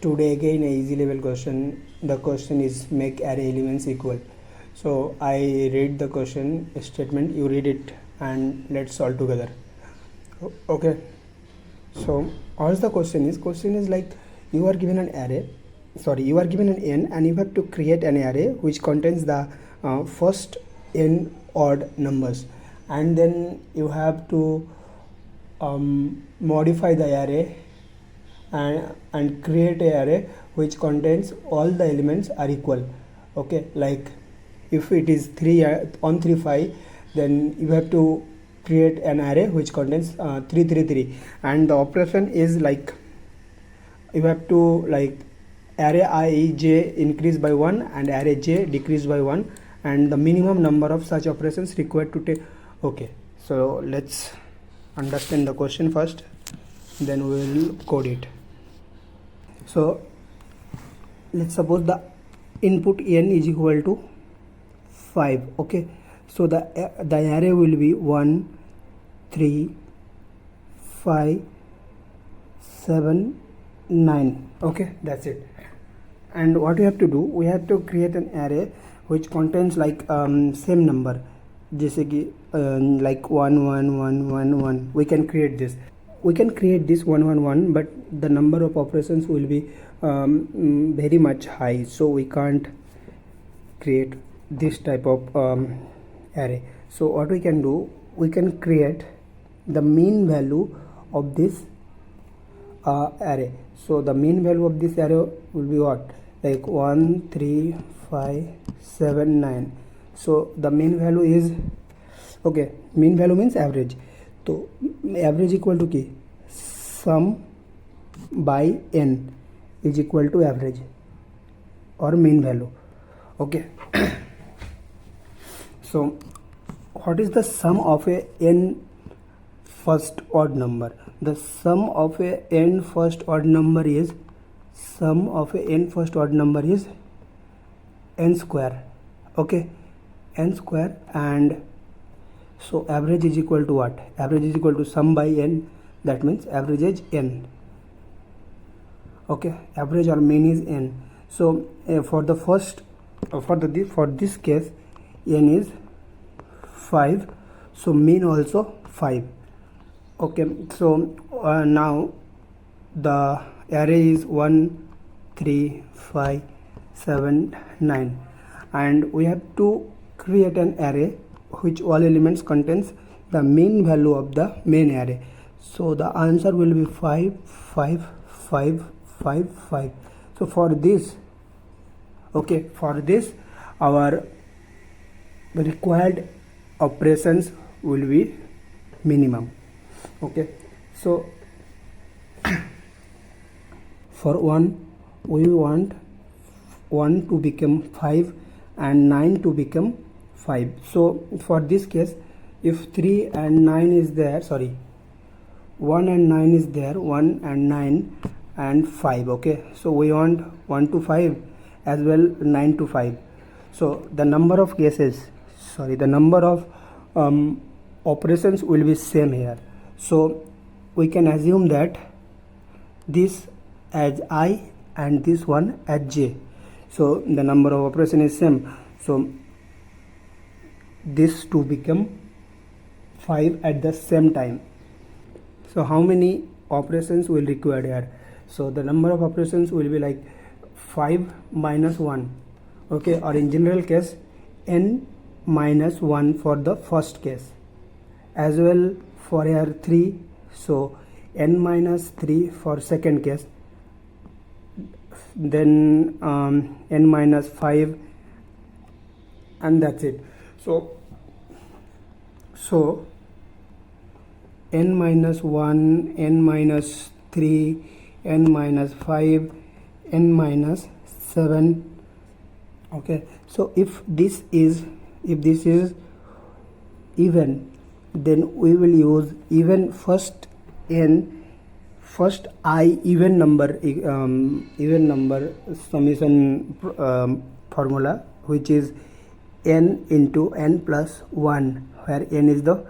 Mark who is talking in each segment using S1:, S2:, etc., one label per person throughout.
S1: Today again a easy level question. The question is make array elements equal. So I read the question statement, you read it, and let's solve together. Okay, so what the question is like, you are given an array, you are given an n and you have to create an array which contains the first n odd numbers, and then you have to modify the array and create an array which contains all the elements are equal. Okay, like if it is 3 on 3 5, then you have to create an array which contains 3 3 3, and the operation is like you have to like array I j increase by 1 and array j decrease by 1, and the minimum number of such operations required to take. Okay, so let's understand the question first, then we will code it. So let's suppose the input n is equal to 5. Okay, so the array will be 1 3 5 7 9. Okay, that's it. And what we have to do, we have to create an array which contains like same number, जैसे कि like 1 1 1 1 1. We can create this 1 1 1, but the number of operations will be very much high, so we can't create this type of array. So what we can do, we can create the mean value of this array. So the mean value of this array will be what, like 1 3 5 7 9. So the mean value is, okay, mean value means average. So average equal to key sum by n is equal to average or mean value. Okay. So what is the sum of a n first odd number? The sum of a n first odd number is n square. Okay, n square, and so average is equal to what? Average is equal to sum by n, that means average is n. Okay, average or mean is n. So for the first for this case n is 5, so mean also 5. Okay, so now the array is 1 3 5 7 9, and we have to create an array which all elements contains the mean value of the main array. So the answer will be 5 5 5 5 5. So for this, okay, for this our required operations will be minimum. Okay, so for 1 we want 1 to become 5 and 9 to become 5. So for this case, if 3 and 9 is there, 1 and 9 is there, 1 and 9 and 5. Okay, so we want 1 to 5 as well, 9 to 5. So the number of cases, the number of operations will be same here. So we can assume that this as I and this one as j. So the number of operation is same. So this to become 5 at the same time. So how many operations will required here? So the number of operations will be like 5 minus 1. Okay, or in general case n minus 1 for the first case, as well for here 3, so n minus 3 for second case, then n minus 5, and that's it. So n minus 1, n minus 3, n minus 5, n minus 7. Okay, so if this is even, then we will use even first I even number summation formula, which is n into n plus 1, where n is the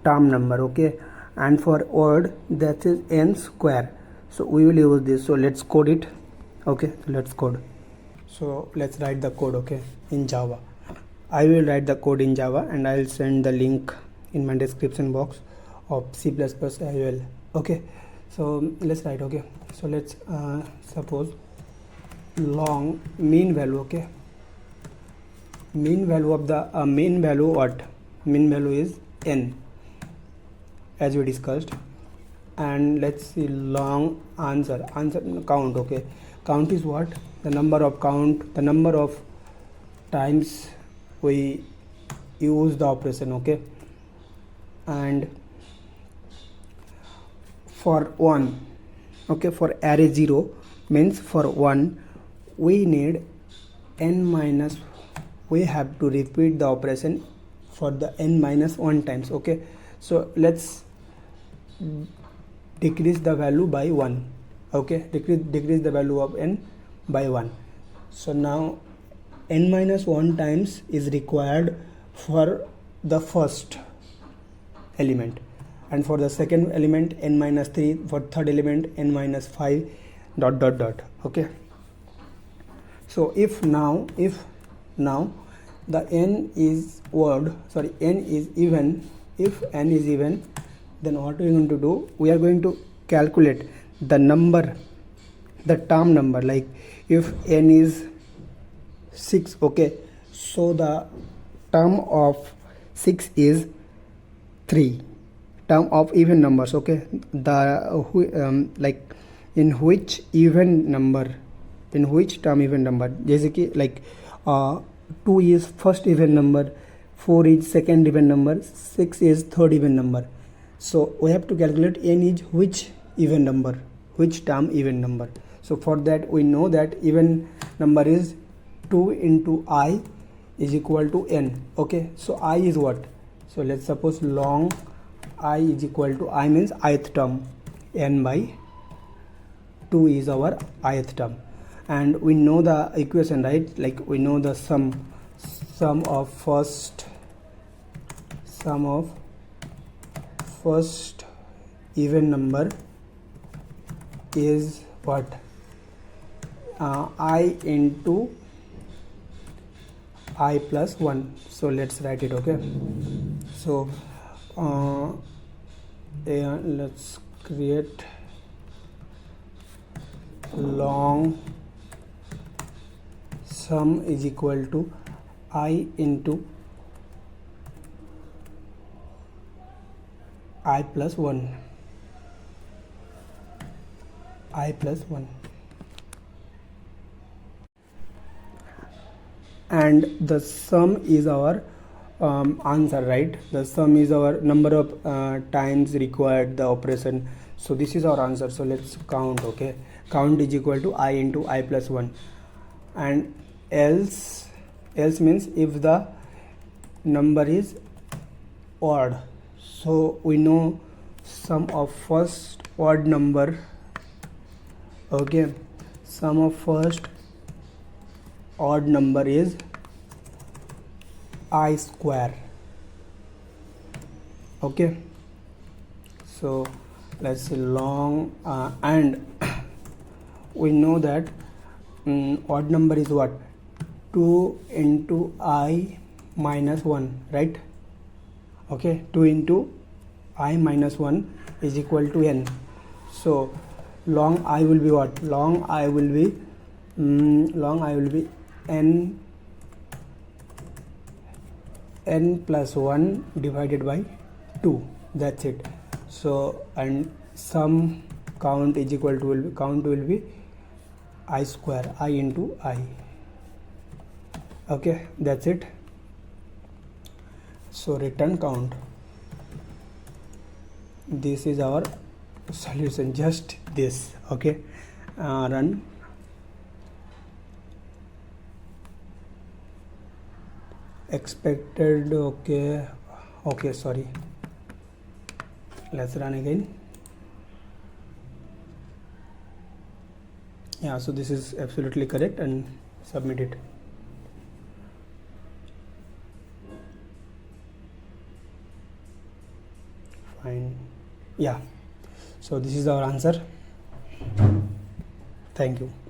S1: term number. Okay, and for odd that is n square. so we will use this. So let's code it. Okay, let's code. So let's write the code, okay, in Java. I will write the code in Java and I'll send the link in my description box of C++ as well. Okay, so let's write. Okay, so let's suppose long mean value. Okay, mean value of the mean value, what mean value is n, as we discussed. And let's see long answer count. Okay, count is what? The number of count, the number of times we use the operation. Okay, and for 1, okay, for array 0 means for 1 we need n minus, we have to repeat the operation for the n minus 1 times. Okay, so let's decrease the value by 1. Okay, decrease the value of n by 1. So now n minus 1 times is required for the first element, and for the second element n minus 3, for third element n minus 5, dot dot dot. Okay, so if now the n is even, if n is even, then what we are going to do, we are going to calculate the number, the term number. Like if n is 6, okay, so the term of 6 is 3, term of even numbers. Okay, the like in which even number, in which term even number, जैसे कि like 2 is first even number, 4 is second even number, 6 is third even number. So we have to calculate n is which even number, which term even number. So for that we know that even number is 2 into I is equal to n. Okay, so I is what? So let's suppose long I is equal to, I means ith term, n by 2 is our ith term. And we know the equation, right? Like we know the sum of first even number is what? I into I plus 1. So let's write it. Okay, so let's create long sum is equal to I into I plus 1, I plus 1. And the sum is our answer, right? The sum is our number of times required the operation. So this is our answer. So let's count. Okay, count is equal to I into I plus 1. And else means if the number is odd. So we know sum of first odd number. Okay, sum of first odd number is I square. Okay, so let's say long and we know that odd number is what? 2 into I minus 1, right? Okay, 2 into I minus 1 is equal to n. So long I will be what? Long I will be n plus 1 divided by 2. That's it. So and sum count is equal to count will be I square, I into I. Okay, that's it. So return count. This is our solution, just this. Okay, run. Expected. Okay, sorry, let's run again. Yeah, so this is absolutely correct, and submit it. Fine. Yeah, so this is our answer. Thank you.